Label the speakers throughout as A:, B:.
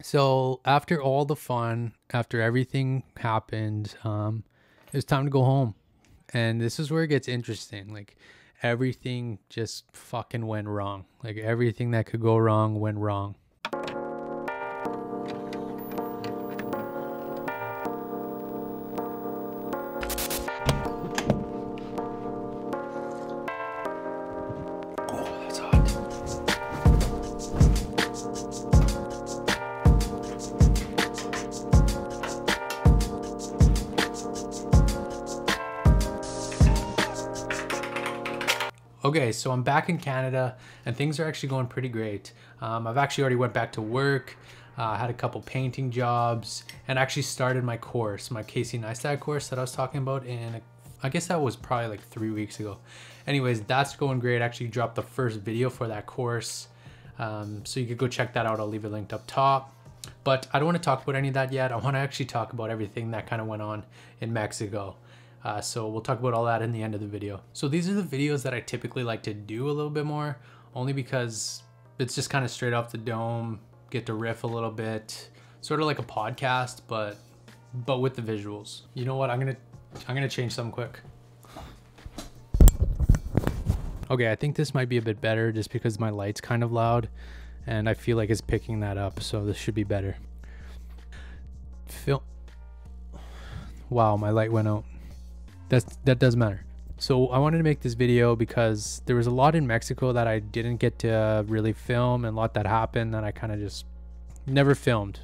A: So after all the fun, after everything happened, it was time to go home. And this is where it gets interesting. Like everything just fucking went wrong. Like everything that could go wrong went wrong. Okay, so I'm back in Canada and things are actually going pretty great. I've actually already went back to work, had a couple painting jobs, and actually started my course, my Casey Neistat course that I was talking about in, I guess that was probably like 3 weeks ago. Anyways, that's going great. I actually dropped the first video for that course. So you could go check that out. I'll leave it linked up top. But I don't want to talk about any of that yet. I want to actually talk about everything that kind of went on in Mexico. So we'll talk about all that in the end of the video. So these are the videos that I typically like to do a little bit more, only because it's just kind of straight off the dome, get to riff a little bit, sort of like a podcast, but with the visuals. You know what? I'm gonna change something quick. Okay, I think this might be a bit better just because my light's kind of loud and I feel like it's picking that up, so this should be better. Wow, my light went out. That does matter. So I wanted to make this video because there was a lot in Mexico that I didn't get to really film, and a lot that happened that I kind of just never filmed.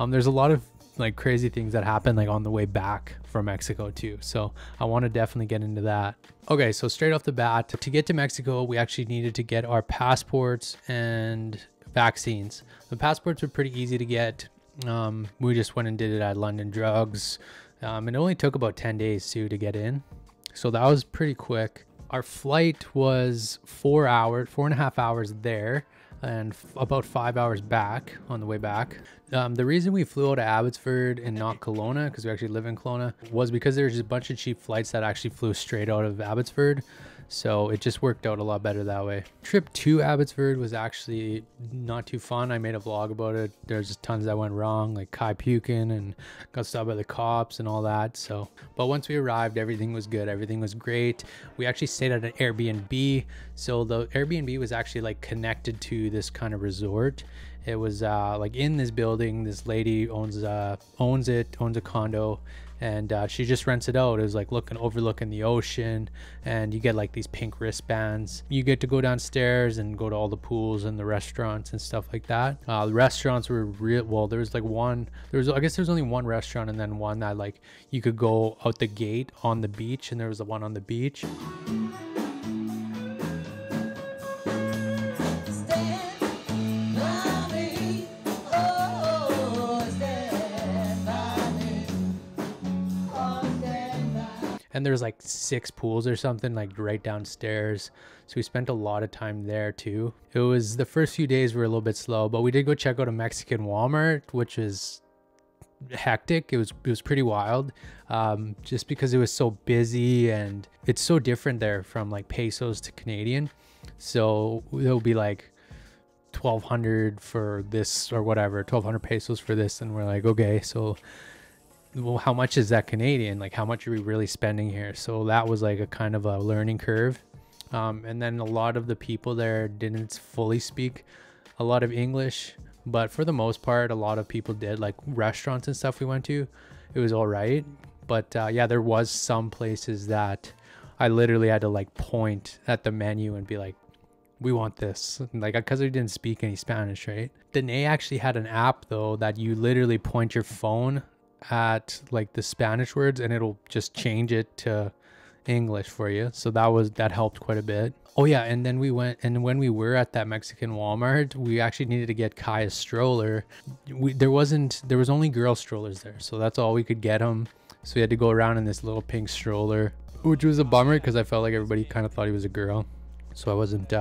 A: There's a lot of like crazy things that happened like on the way back from Mexico too. So I want to definitely get into that. Okay, so straight off the bat, to get to Mexico, we actually needed to get our passports and vaccines. The passports were pretty easy to get. We just went and did it at London Drugs. It only took about 10 days to get in. So that was pretty quick. Our flight was 4.5 hours there and about 5 hours back on the way back. The reason we flew out of Abbotsford and not Kelowna, because we actually live in Kelowna, was because there's a bunch of cheap flights that actually flew straight out of Abbotsford. So it just worked out a lot better that way. Trip to Abbotsford was actually not too fun. I made a vlog about it. There's just tons that went wrong, like Kai puking and got stopped by the cops and all that. So, but once we arrived, everything was good. Everything was great. We actually stayed at an Airbnb. So the Airbnb was actually like connected to this kind of resort. It was like in this building. This lady owns a condo, and she just rents it out. It was like overlooking the ocean, and you get like these pink wristbands. You get to go downstairs and go to all the pools and the restaurants and stuff like that. The restaurants were real. Well, there was like I guess there was only one restaurant, and then one that like you could go out the gate on the beach, and there was the one on the beach. And there's like 6 pools or something like right downstairs. So we spent a lot of time there too. It was the first few days were a little bit slow, but we did go check out a Mexican Walmart, which is hectic. It was pretty wild, just because it was so busy, and it's so different there from like pesos to Canadian. So it'll be like 1,200 for this or whatever, 1,200 pesos for this, and we're like, okay, so well, how much is that Canadian? Like, how much are we really spending here? So that was like a kind of a learning curve. And then a lot of the people there didn't fully speak a lot of English, but for the most part, a lot of people did. Like restaurants and stuff we went to, it was all right. But yeah, there was some places that I literally had to like point at the menu and be like, we want this, like, because we didn't speak any Spanish, right? Danae actually had an app though that you literally point your phone at like the Spanish words and it'll just change it to English for you. So that helped quite a bit. Oh yeah, and then we went, and when we were at that Mexican Walmart, we actually needed to get Kai a stroller. There was only girl strollers there, so that's all we could get him. So we had to go around in this little pink stroller, which was a bummer because I felt like everybody kind of thought he was a girl, so I wasn't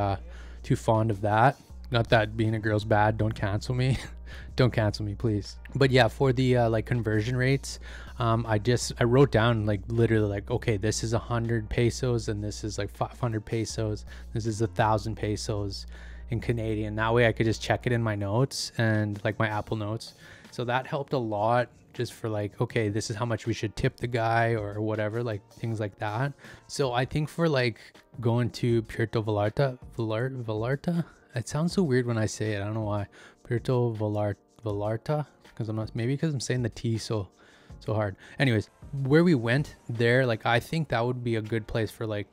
A: too fond of that. Not that being a girl's bad. Don't cancel me. Don't cancel me, please. But yeah, for the like conversion rates, I wrote down like literally like, okay, this is 100 pesos and this is like 500 pesos. This is 1,000 pesos. in Canadian. That way I could just check it in my notes and like my Apple Notes. So that helped a lot, just for like, okay, this is how much we should tip the guy or whatever, like things like that. So I think for like going to Puerto Vallarta, it sounds so weird when I say it. I don't know why. Puerto Vallarta, because maybe because I'm saying the T so hard. Anyways, where we went there, like I think that would be a good place for like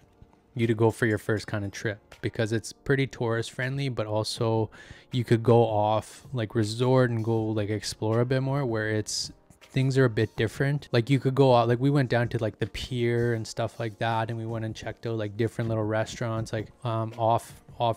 A: you to go for your first kind of trip, because it's pretty tourist friendly, but also you could go off like resort and go like explore a bit more, where it's things are a bit different. Like you could go out, like we went down to like the pier and stuff like that, and we went and checked out like different little restaurants like off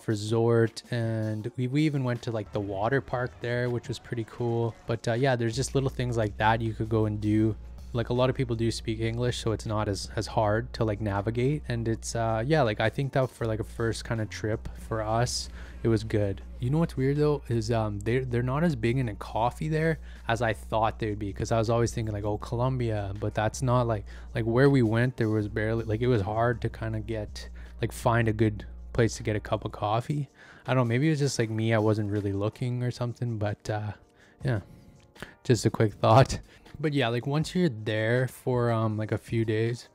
A: resort, and we even went to like the water park there, which was pretty cool. But yeah, there's just little things like that you could go and do. Like a lot of people do speak English, so it's not as hard to like navigate. And it's yeah, like I think that for like a first kind of trip for us, it was good. You know what's weird though is they're not as big into coffee there as I thought they would be, because I was always thinking like, oh, Colombia, but that's not like where we went, there was barely, like it was hard to kind of get like find a good place to get a cup of coffee. I don't know, maybe it was just like me, I wasn't really looking or something. But yeah, just a quick thought. But yeah, like once you're there for like a few days,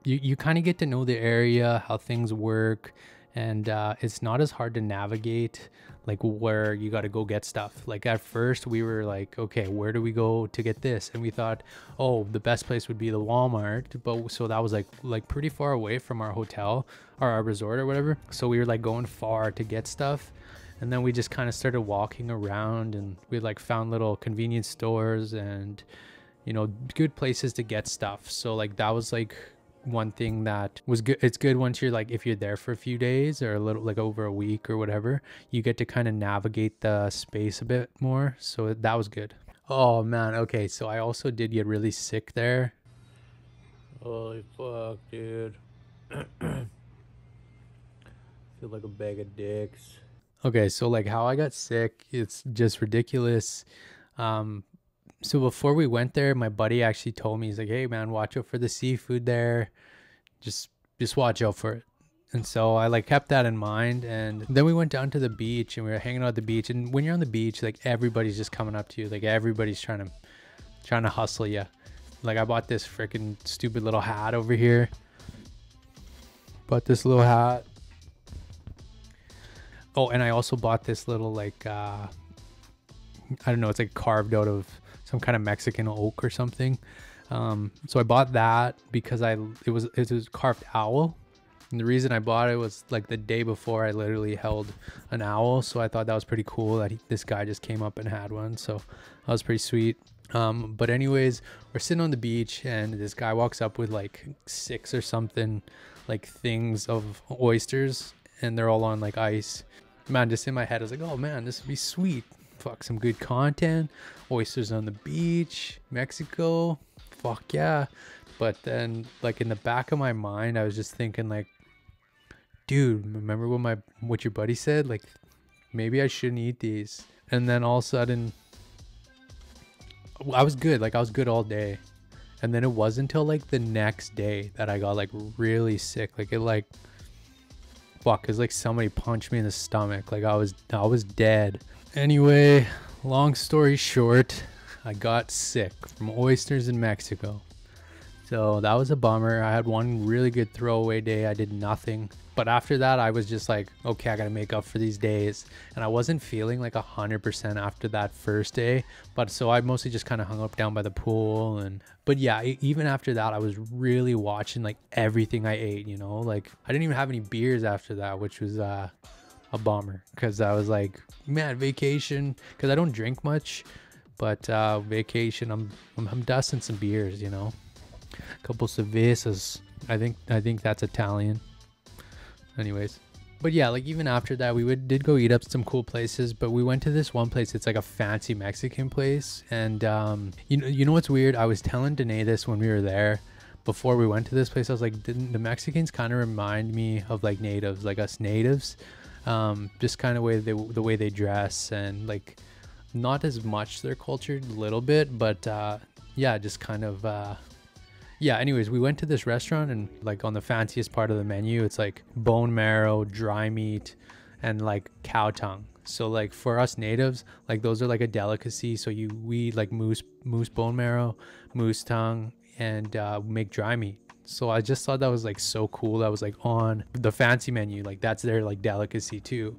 A: you kind of get to know the area, how things work, and it's not as hard to navigate like where you got to go get stuff. Like at first we were like, okay, where do we go to get this? And we thought, oh, the best place would be the Walmart, but so that was like pretty far away from our hotel or our resort or whatever. So we were like going far to get stuff. And then we just kind of started walking around, and we like found little convenience stores and, you know, good places to get stuff. So like that was like one thing that was good. It's good once you're like, if you're there for a few days or a little like over a week or whatever, you get to kind of navigate the space a bit more. So that was good. Oh man, okay, so I also did get really sick there. Holy fuck, dude. Feel like a bag of dicks. Okay, so like how I got sick, it's just ridiculous. So before we went there, my buddy actually told me, he's like, hey man, watch out for the seafood there. Just watch out for it. And so I like kept that in mind. And then we went down to the beach and we were hanging out at the beach. And when you're on the beach, like everybody's just coming up to you. Like everybody's trying to hustle you. Like I bought this freaking stupid little hat over here. Bought this little hat. Oh, and I also bought this little like, I don't know, it's like carved out of some kind of Mexican oak or something. So I bought that because it was a carved owl. And the reason I bought it was like the day before I literally held an owl. So I thought that was pretty cool that this guy just came up and had one. So that was pretty sweet. But anyways, we're sitting on the beach and this guy walks up with like 6 or something like things of oysters, and they're all on like ice. Man, just in my head I was like, oh man, this would be sweet. Fuck, some good content, oysters on the beach, Mexico, fuck yeah. But then like in the back of my mind I was just thinking like, dude, remember what your buddy said, like maybe I shouldn't eat these. And then all of a sudden I was good, like I was good all day. And then it wasn't until like the next day that I got like really sick. Like it like, fuck, it's like somebody punched me in the stomach. Like I was dead. Anyway, long story short, I got sick from oysters in Mexico. So that was a bummer. I had one really good throwaway day. I did nothing. But after that, I was just like, okay, I got to make up for these days. And I wasn't feeling like 100% after that first day. But so I mostly just kind of hung up down by the pool. But yeah, even after that, I was really watching like everything I ate, you know, like I didn't even have any beers after that, which was a bummer, because I was like, man, vacation, because I don't drink much, but vacation, I'm dusting some beers, you know. A couple cervezas. I think that's Italian. Anyways, but yeah, like even after that, we did go eat up some cool places, but we went to this one place. It's like a fancy Mexican place, and you know what's weird? I was telling Danae this when we were there. Before we went to this place, I was like, the Mexicans kind of remind me of like natives, like us natives. Just kind of the way they dress, and like not as much their culture, a little bit, but yeah, just kind of yeah, anyways, we went to this restaurant, and like on the fanciest part of the menu, it's like bone marrow, dry meat, and like cow tongue. So like for us natives, like those are like a delicacy. So we eat like moose bone marrow, moose tongue, and make dry meat. So I just thought that was like so cool. That was like on the fancy menu. Like that's their like delicacy too.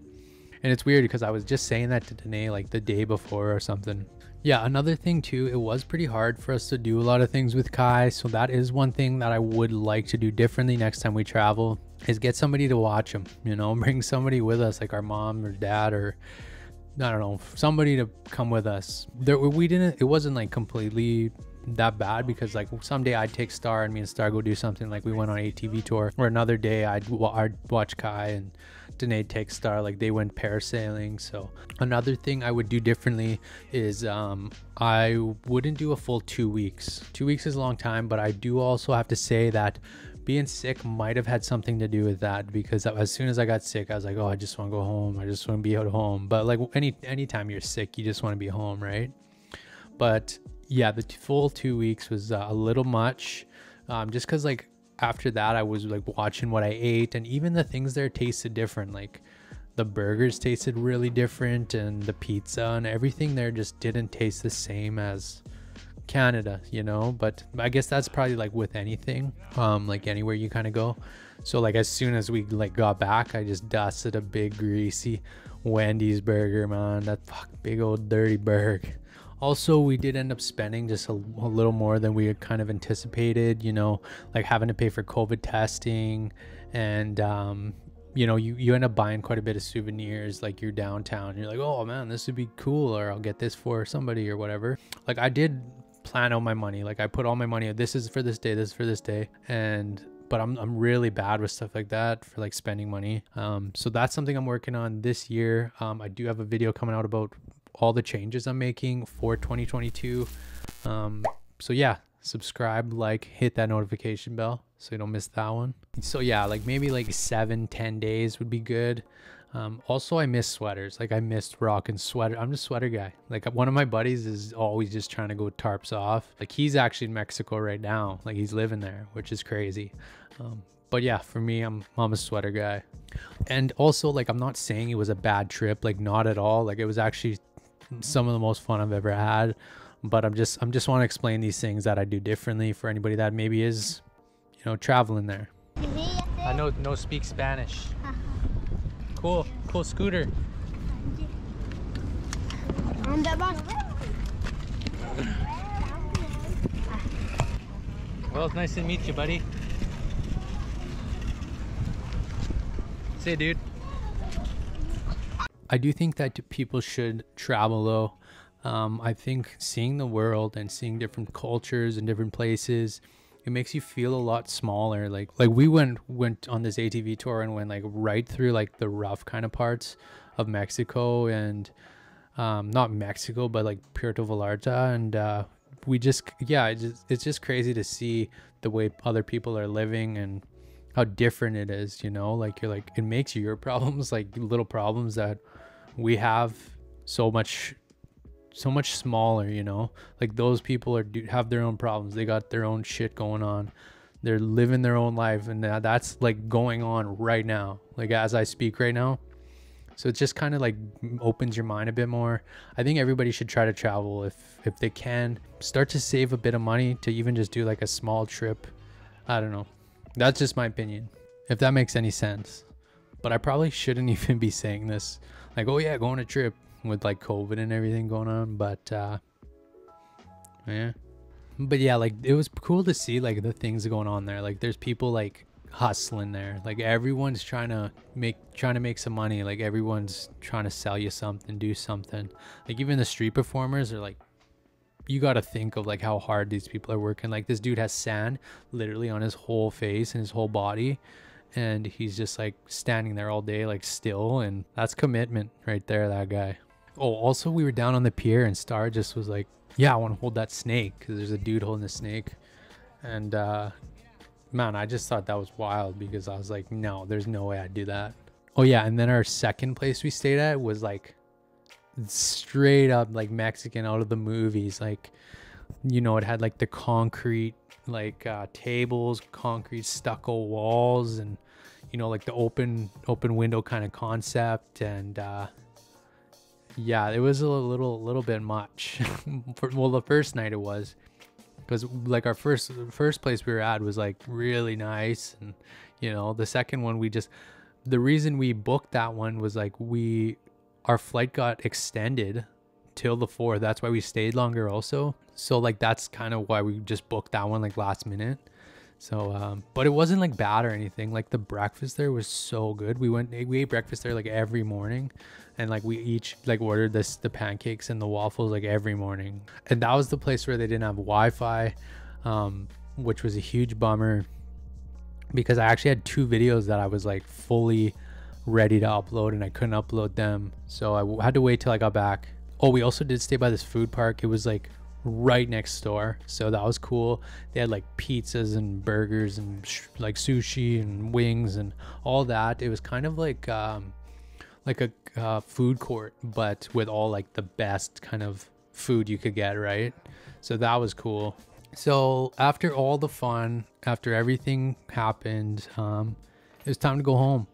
A: And it's weird because I was just saying that to Danae like the day before or something. Yeah, another thing too, it was pretty hard for us to do a lot of things with Kai. So that is one thing that I would like to do differently next time we travel, is get somebody to watch him, you know, bring somebody with us, like our mom or dad, or I don't know, somebody to come with us. It wasn't like completely that bad, because like someday I'd take Star and me and Star go do something, like we went on ATV tour, or another day I'd watch Kai and Danae take Star, like they went parasailing. So another thing I would do differently is I wouldn't do a full 2 weeks. 2 weeks is a long time, but I do also have to say that being sick might have had something to do with that, because as soon as I got sick I was like, oh, I just want to go home, I just want to be at home. But like anytime you're sick, you just want to be home, right? But yeah, the full 2 weeks was a little much, just because like after that I was like watching what I ate, and even the things there tasted different. Like the burgers tasted really different, and the pizza and everything there just didn't taste the same as Canada, you know. But I guess that's probably like with anything, like anywhere you kind of go. So like as soon as we like got back, I just dusted a big greasy Wendy's burger, man. That big old dirty burger. Also, we did end up spending just a little more than we had kind of anticipated, you know, like having to pay for COVID testing, and you know, you end up buying quite a bit of souvenirs. Like you're downtown, you're like, oh man, this would be cool, or I'll get this for somebody or whatever. Like I did plan out my money, like I put all my money, this is for this day, this is for this day, but I'm really bad with stuff like that, for like spending money. So that's something I'm working on this year. I do have a video coming out about all the changes I'm making for 2022. So yeah, subscribe, like, hit that notification bell so you don't miss that one. So yeah, like maybe like 7-10 days would be good. Also I miss sweaters. Like I missed rocking sweater. I'm just a sweater guy. Like one of my buddies is always just trying to go tarps off. Like he's actually in Mexico right now. Like he's living there, which is crazy. But yeah, for me, I'm a sweater guy. And also, like, I'm not saying it was a bad trip, like not at all. Like it was actually some of the most fun I've ever had. But I'm just want to explain these things that I do differently for anybody that maybe is, you know, traveling there. I no speak Spanish. Cool scooter. Well, it's nice to meet you, buddy. Say, dude. I do think that people should travel though. I think seeing the world and seeing different cultures and different places, it makes you feel a lot smaller. Like we went on this ATV tour and went like right through like the rough kind of parts of Mexico, and not Mexico, but like Puerto Vallarta, and we just, yeah, it's just crazy to see the way other people are living and how different it is, you know. Like you're like, it makes your problems, like little problems that we have, so much smaller, you know. Like those people have their own problems, they got their own shit going on, they're living their own life, and that's like going on right now, like as I speak right now. So it just kind of like opens your mind a bit more. I think everybody should try to travel if they can. Start to save a bit of money to even just do like a small trip. I don't know, that's just my opinion, if that makes any sense. But I probably shouldn't even be saying this, like, oh yeah, go on a trip, with like COVID and everything going on. But yeah, like it was cool to see like the things going on there. Like there's people like hustling there, like everyone's trying to make some money, like everyone's trying to sell you something, do something. Like even the street performers are like, you got to think of like how hard these people are working. Like this dude has sand literally on his whole face and his whole body, and he's just like standing there all day like still, and that's commitment right there, that guy. Oh, also we were down on the pier and Star just was like, yeah, I want to hold that snake, because there's a dude holding a snake. And man, I just thought that was wild, because I was like, no, there's no way I'd do that. Oh yeah, and then our second place we stayed at was like straight up like Mexican out of the movies. Like, you know, it had like the concrete like tables, concrete stucco walls, and you know, like the open window kind of concept. And yeah, it was a little bit much. Well, the first night it was, because like our first place we were at was like really nice, and you know, the second one the reason we booked that one was like our flight got extended till the 4th. That's why we stayed longer also. So like that's kind of why we just booked that one like last minute. So but it wasn't like bad or anything. Like the breakfast there was so good. We ate breakfast there like every morning, and like we each like ordered the pancakes and the waffles like every morning. And that was the place where they didn't have Wi-Fi, which was a huge bummer, because I actually had 2 videos that I was like fully ready to upload and I couldn't upload them, so I had to wait till I got back. Oh, we also did stay by this food park. It was like right next door, so that was cool. They had like pizzas and burgers and like sushi and wings and all that. It was kind of like a food court, but with all like the best kind of food you could get, right? So that was cool. So after all the fun, after everything happened, it was time to go home.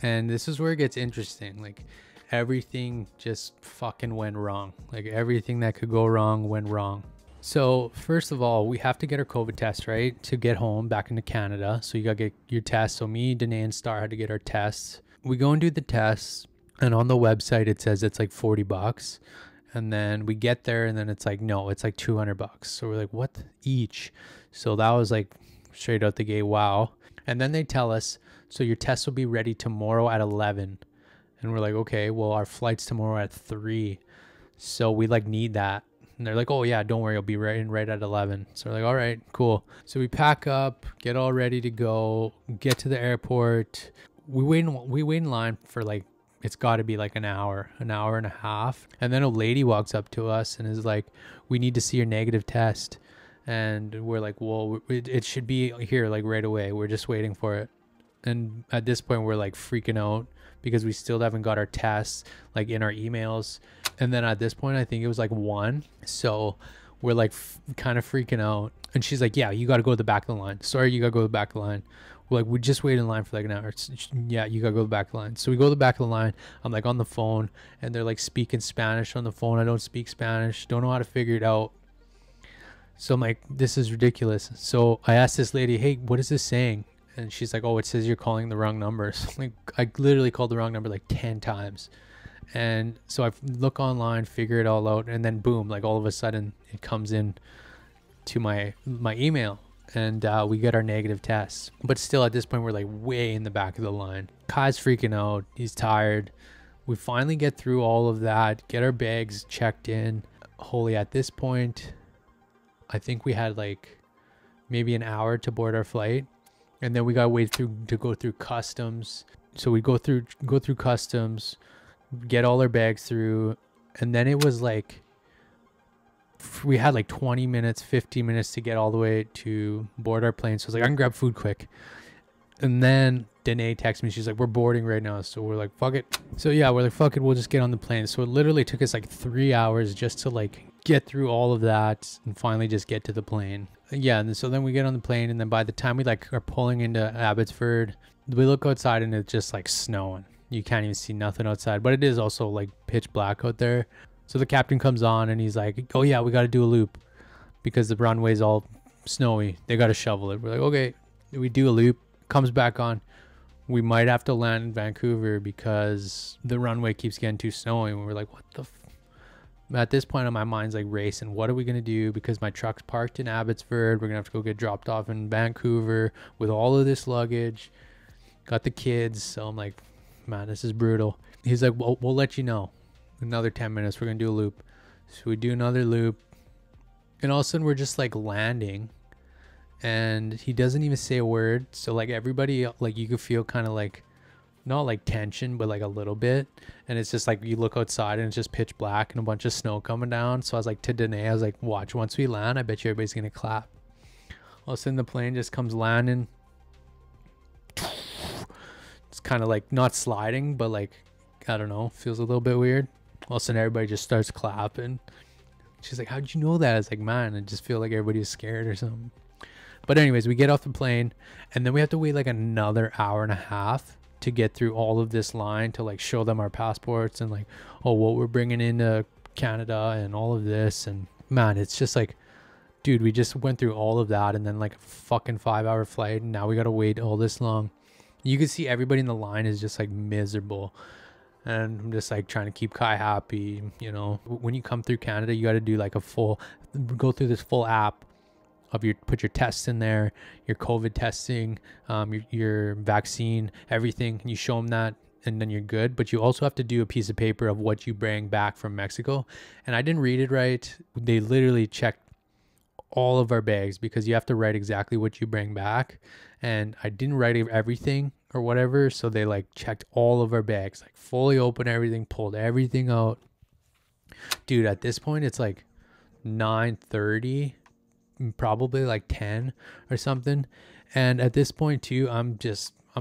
A: And this is where it gets interesting. Like everything just fucking went wrong. Like everything that could go wrong went wrong. So first of all, we have to get our COVID test, right, to get home back into Canada. So you gotta get your test. So me, Danae, and Star had to get our tests. We go and do the tests, and on the website it says it's like $40. And then we get there, and then it's like, no, it's like $200. So we're like, what each? So that was like straight out the gate, wow. And then they tell us, so your test will be ready tomorrow at 11. And we're like, okay, well, our flight's tomorrow at 3. So we like need that. And they're like, oh yeah, don't worry, I'll be right at 11. So we're like, all right, cool. So we pack up, get all ready to go, get to the airport. We wait in line for like, it's got to be like an hour and a half. And then a lady walks up to us and is like, we need to see your negative test. And we're like, well, it should be here like right away. We're just waiting for it. And at this point, we're like freaking out because we still haven't got our tests like in our emails. And then at this point, I think it was like 1. So we're like kind of freaking out. And she's like, yeah, you got to go to the back of the line. Sorry, you got to go to the back of the line. We're like, we just wait in line for like an hour. Yeah, you got to go to the back of the line. So we go to the back of the line. I'm like on the phone, and they're like speaking Spanish on the phone. I don't speak Spanish. Don't know how to figure it out. So I'm like, this is ridiculous. So I asked this lady, hey, what is this saying? And she's like, oh, it says you're calling the wrong numbers. Like, I literally called the wrong number like 10 times. And so I look online, figure it all out, and then boom, like all of a sudden it comes in to my email, and we get our negative tests. But still at this point, we're like way in the back of the line. Kai's freaking out. He's tired. We finally get through all of that, get our bags checked in. Holy, at this point, I think we had like maybe an hour to board our flight. And then we got to wait to go through customs. So we go through customs, get all our bags through. And then it was like, we had like 20 minutes, 15 minutes to get all the way to board our plane. So I was like, I can grab food quick. And then Danae texts me. She's like, we're boarding right now. So we're like, fuck it. So yeah, we're like, fuck it. We'll just get on the plane. So it literally took us like 3 hours just to like get through all of that and finally just get to the plane. Yeah, and so then we get on the plane, and then by the time we like are pulling into Abbotsford, we look outside and it's just like snowing. You can't even see nothing outside, but it is also like pitch black out there. So the captain comes on and he's like, oh yeah, we got to do a loop because the runway's all snowy. They got to shovel it. We're like, okay, we do a loop. Comes back on. We might have to land in Vancouver because the runway keeps getting too snowy. And we're like, what the at this point, my mind's like racing. What are we going to do? Because my truck's parked in Abbotsford. We're going to have to go get dropped off in Vancouver with all of this luggage. Got the kids. So I'm like, man, this is brutal. He's like, well, we'll let you know. Another 10 minutes. We're going to do a loop. So we do another loop. And all of a sudden, we're just like landing. And he doesn't even say a word. So like everybody, like you could feel kind of like, not like tension, but like a little bit. And it's just like you look outside and it's just pitch black and a bunch of snow coming down. So I was like to Danae, I was like, watch, once we land, I bet you everybody's gonna clap. All of a sudden the plane just comes landing. It's kind of like not sliding, but like, I don't know, feels a little bit weird. All of a sudden everybody just starts clapping. She's like, how'd you know that? I was like, man, I just feel like everybody was scared or something. But anyways, we get off the plane, and then we have to wait like another hour and a half to get through all of this line to like show them our passports and like, oh, what we're bringing into Canada and all of this. And man, it's just like, dude, we just went through all of that, and then like a fucking 5-hour flight, and now we gotta wait all this long. You can see everybody in the line is just like miserable, and I'm just like trying to keep Kai happy. You know, when you come through Canada, you got to do like go through this full app of put your tests in there, your COVID testing, your vaccine, everything, and you show them that, and then you're good. But you also have to do a piece of paper of what you bring back from Mexico. And I didn't read it right. They literally checked all of our bags, because you have to write exactly what you bring back, and I didn't write everything or whatever, so they like checked all of our bags, like fully opened everything, pulled everything out. Dude, at this point it's like 9:30, probably like 10 or something, and at this point too, I'm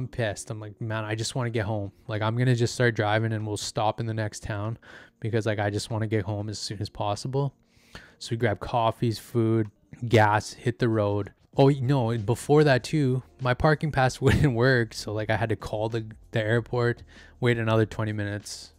A: pissed. I'm like, man, I just want to get home. Like, I'm gonna just start driving and we'll stop in the next town, because like I just want to get home as soon as possible. So we grab coffees, food, gas, hit the road. Oh no, before that too, my parking pass wouldn't work, so like I had to call the airport, wait another 20 minutes.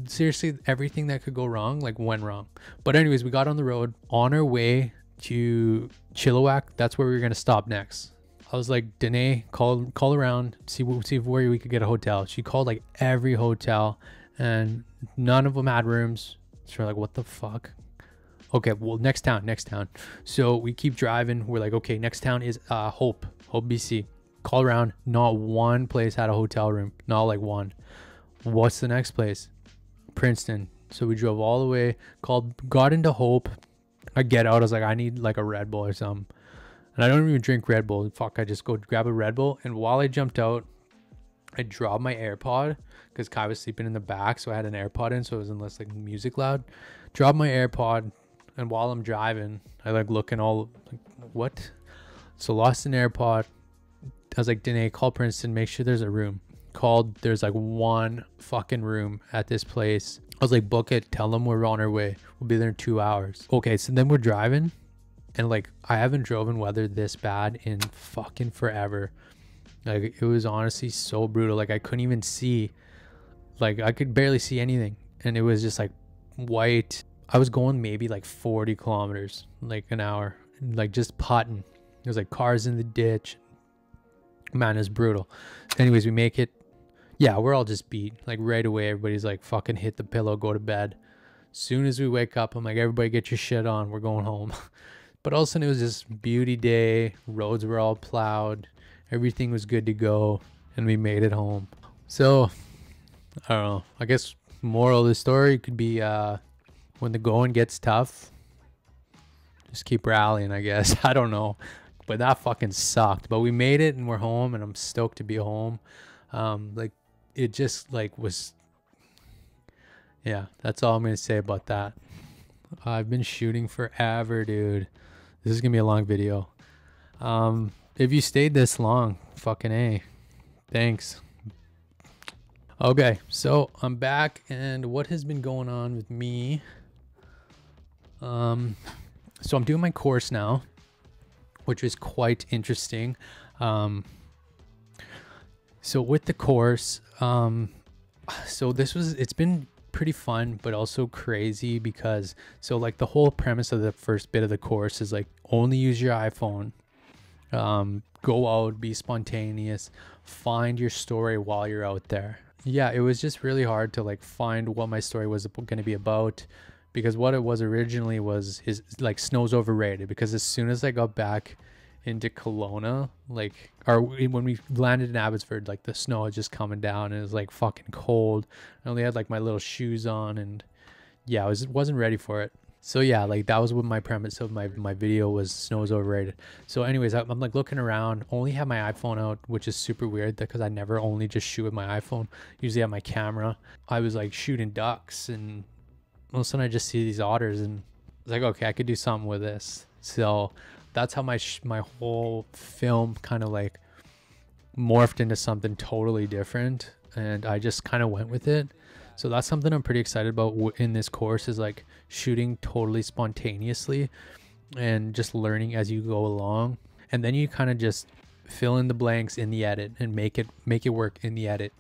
A: Seriously, everything that could go wrong like went wrong. But anyways, we got on the road on our way to Chilliwack. That's where we were gonna stop next. I was like, Danae, call around, see where we could get a hotel. She called like every hotel, and none of them had rooms. So we're like, what the fuck? Okay, well, next town. So we keep driving. We're like, okay, next town is Hope, BC. Call around. Not one place had a hotel room. Not like one. What's the next place? Princeton. So we drove all the way, got into Hope. I get out. I was like, I need like a Red Bull or something. And I don't even drink Red Bull. Fuck, I just go grab a Red Bull. And while I jumped out, I dropped my AirPod, because Kai was sleeping in the back. So I had an AirPod in, so it wasn't less like music loud. Dropped my AirPod. And while I'm driving, I like looking all like, what? So lost an AirPod. I was like, Danae, call Princeton, make sure there's a room. Called, there's like one fucking room at this place. I was like, book it, tell them we're on our way. We'll be there in 2 hours. Okay, so then we're driving, and like I haven't driven weather this bad in fucking forever. Like, it was honestly so brutal. Like, I couldn't even see. Like, I could barely see anything, and it was just like white. I was going maybe like 40 kilometers like an hour, like just putting. There's like cars in the ditch. Man, it's brutal. Anyways, we make it. Yeah, we're all just beat. Like right away, everybody's like, fucking hit the pillow, go to bed. Soon as we wake up, I'm like, everybody get your shit on, we're going home. But all of a sudden, it was just beauty day. Roads were all plowed. Everything was good to go, and we made it home. So, I don't know. I guess moral of the story could be, when the going gets tough, just keep rallying, I guess. I don't know. But that fucking sucked. But we made it, and we're home, and I'm stoked to be home. Like, it just like was, yeah, that's all I'm gonna say about that. I've been shooting forever, dude. This is gonna be a long video. If you stayed this long, fucking A, thanks. Okay, so I'm back, and what has been going on with me? So I'm doing my course now, which is quite interesting. So with the course, so it's been pretty fun, but also crazy, because so like the whole premise of the first bit of the course is like, only use your iPhone, go out, be spontaneous, find your story while you're out there. Yeah, it was just really hard to like find what my story was going to be about, because what it was originally is like snow's overrated, because as soon as I got back into Kelowna, like, or when we landed in Abbotsford, like the snow was just coming down, and it was like fucking cold. I only had like my little shoes on, and yeah, I wasn't ready for it. So yeah, like that was what my premise of my video was, snow's overrated. So anyways, I'm like looking around, only have my iPhone out, which is super weird because I never only just shoot with my iPhone. Usually have my camera. I was like shooting ducks, and all of a sudden I just see these otters, and I was like, okay, I could do something with this. So that's how my whole film kind of like morphed into something totally different, and I just kind of went with it. So that's something I'm pretty excited about in this course, is like shooting totally spontaneously. and just learning as you go along. And then you kind of just fill in the blanks in the edit and make it work in the edit.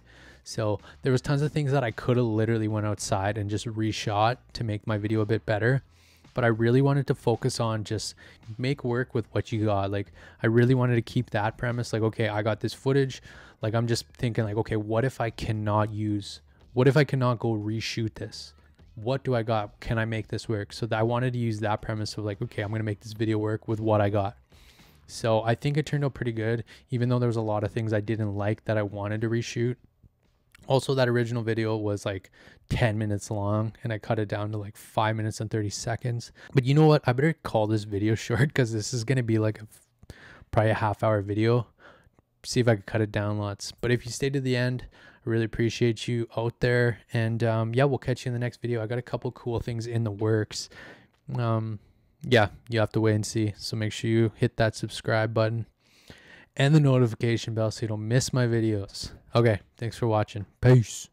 A: So there was tons of things that I could have literally went outside and just reshot to make my video a bit better. But I really wanted to focus on just make work with what you got. Like, I really wanted to keep that premise. Like, okay, I got this footage. Like, I'm just thinking like, okay, what if I cannot go reshoot this? What do I got? Can I make this work? So that I wanted to use that premise of like, okay, I'm going to make this video work with what I got. So I think it turned out pretty good, even though there was a lot of things I didn't like that I wanted to reshoot. Also, that original video was like 10 minutes long and I cut it down to like 5 minutes and 30 seconds. But you know what? I better call this video short because this is going to be like probably a half-hour video. See if I could cut it down lots. But if you stay to the end, I really appreciate you out there. And yeah, we'll catch you in the next video. I got a couple cool things in the works. Yeah, you have to wait and see. So make sure you hit that subscribe button and the notification bell so you don't miss my videos. Okay, thanks for watching. Peace.